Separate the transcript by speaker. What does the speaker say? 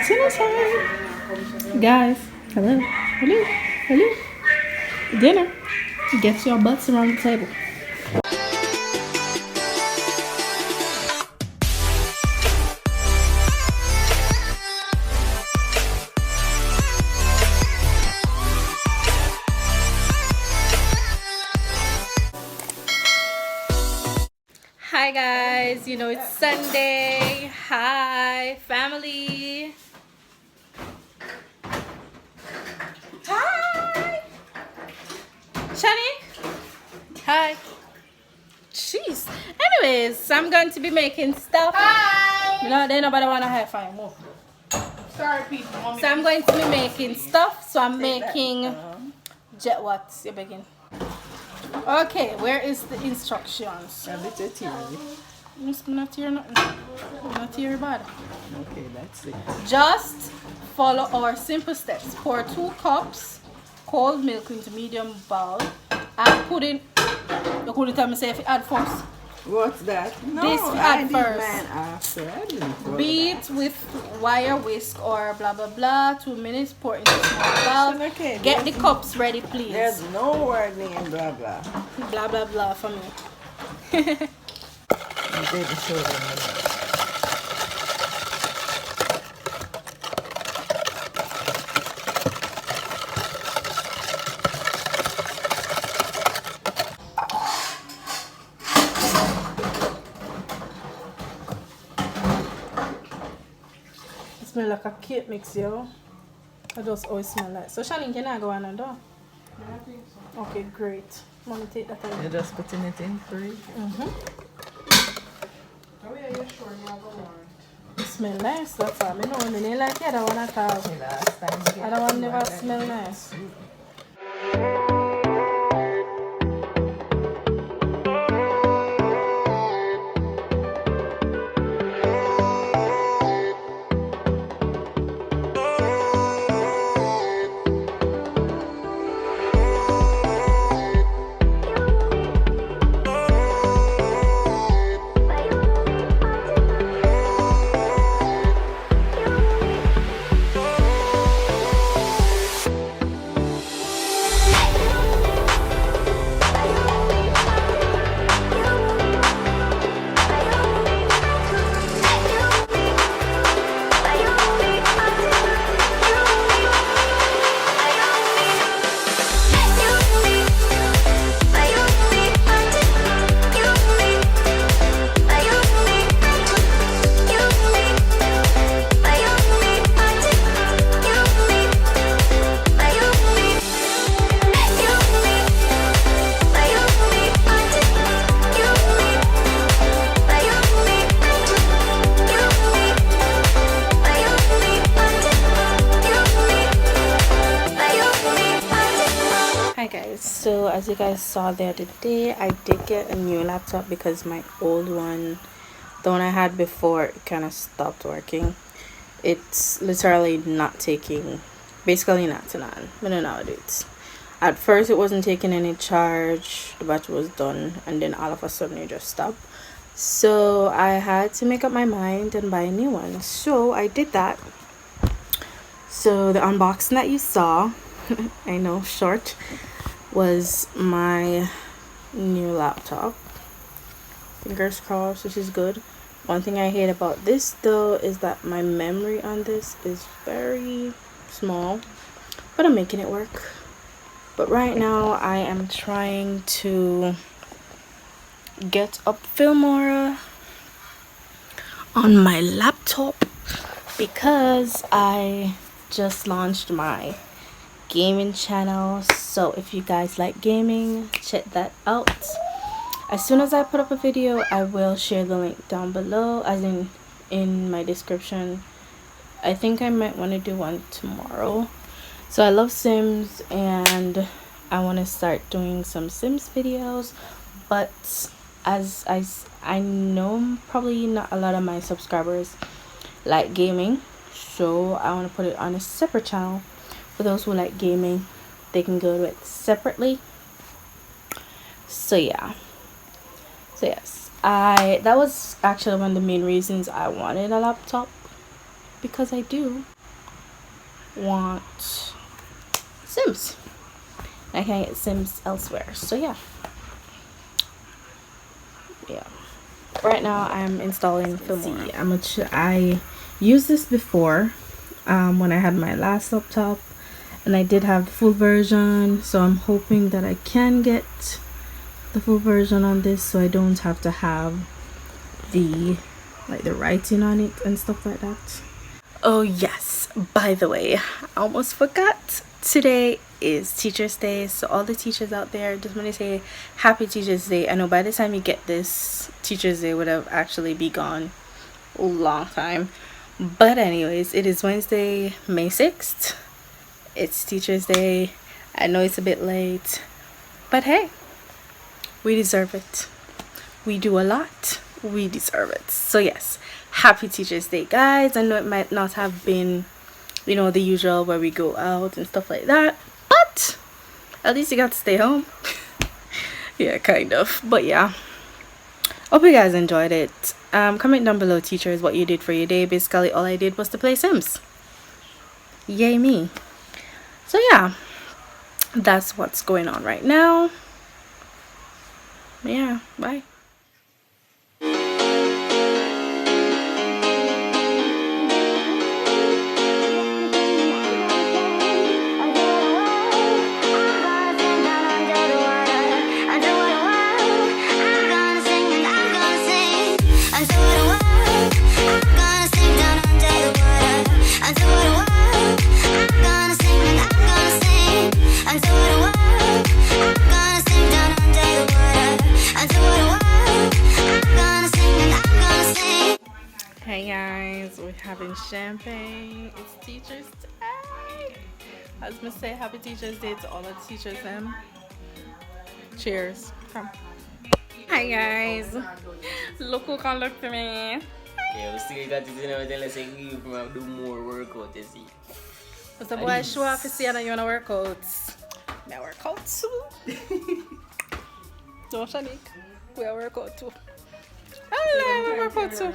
Speaker 1: dinner time. Guys, hello, hello, hello. Dinner. Get your butts around the table. Hi guys, you know it's Sunday. Hi family. Hi Shani. Hi. Jeez. Anyways, so I'm going to be making stuff. Hi. You know, there nobody wanna high five more.
Speaker 2: Sorry people. Mommy.
Speaker 1: So I'm going to be making stuff. So I'm making jet what you're making. Okay, where is the instructions? Not here, not here, bad.
Speaker 3: Okay, that's it.
Speaker 1: Just follow our simple steps. Pour 2 cups cold milk into medium bowl and put in. You couldn't tell me say if you add first.
Speaker 3: What's that? No,
Speaker 1: This we
Speaker 3: I
Speaker 1: add
Speaker 3: did
Speaker 1: first.
Speaker 3: mine after. I didn't throw
Speaker 1: Beat
Speaker 3: that.
Speaker 1: with wire whisk or blah blah blah. 2 minutes. Pour into small bowl.
Speaker 3: Okay,
Speaker 1: Get the cups ready, please.
Speaker 3: There's no word in blah blah.
Speaker 1: Blah blah blah for me.
Speaker 3: You didn't show them.
Speaker 1: It smells like a cake mix, yo. I just always smell like. So Shannon, can I go on and do?
Speaker 2: I think so.
Speaker 1: Okay, great. Mommy, take that away.
Speaker 3: You're just putting it in fridge.
Speaker 2: Oh yeah, you're sure you have a warrant.
Speaker 1: It smell nice, that's all. I know I didn't like the other one at all.
Speaker 3: The last time you
Speaker 1: The other one never smell nice. So as you guys saw the other day, I did get a new laptop because my old one, the one I had before, it kind of stopped working. It's literally not taking, basically not to none. I don't know how it is. At first it wasn't taking any charge, the battery was done, and then all of a sudden it just stopped. So I had to make up my mind and buy a new one. So I did that. So the unboxing that you saw, I know, short, was my new laptop. Fingers crossed, this is good. One thing I hate about this though is that my memory on this is very small, but I'm making it work. But right now I am trying to get up Filmora on my laptop because I just launched my gaming channel. So if you guys like gaming, check that out. As soon as I put up a video, I will share the link down below, as in my description. I think I might want to do one tomorrow. So I love Sims and I want to start doing some Sims videos, but as I know probably not a lot of my subscribers like gaming, so I want to put it on a separate channel. For those who like gaming, they can go to it separately. So yeah, yes, that was actually one of the main reasons I wanted a laptop, because I do want Sims. I can't get Sims elsewhere, so yeah. Right now I'm installing Filmora. I used this before when I had my last laptop, and I did have the full version, so I'm hoping that I can get the full version on this, so I don't have to have the writing on it and stuff like that. Oh yes, by the way, I almost forgot, today is Teachers Day, so all the teachers out there, just want to say happy Teachers Day. I know by the time you get this, Teachers Day would have actually be gone a long time, but anyways, it is Wednesday, May 6th. It's Teachers Day. I know it's a bit late, but hey, we deserve it. We do a lot, we deserve it. So yes, happy Teachers Day, guys. I know it might not have been, you know, the usual where we go out and stuff like that, but at least you got to stay home. Yeah, kind of, but yeah, hope you guys enjoyed it. Comment down below, teachers, what you did for your day. Basically all I did was to play Sims. Yay me. So yeah, that's what's going on right now. Yeah, bye. Hey guys, we're having champagne. It's Teachers Day. I was gonna say happy Teachers Day to all the teachers them. Cheers. Come. Hi guys. Look who can look to me.
Speaker 4: Yeah, we still got it in everything. Let's say we do more workout, you see.
Speaker 1: What's the boy show off to see and you wanna work out? I work out too. No, Shanique. We are work out too. I work out too.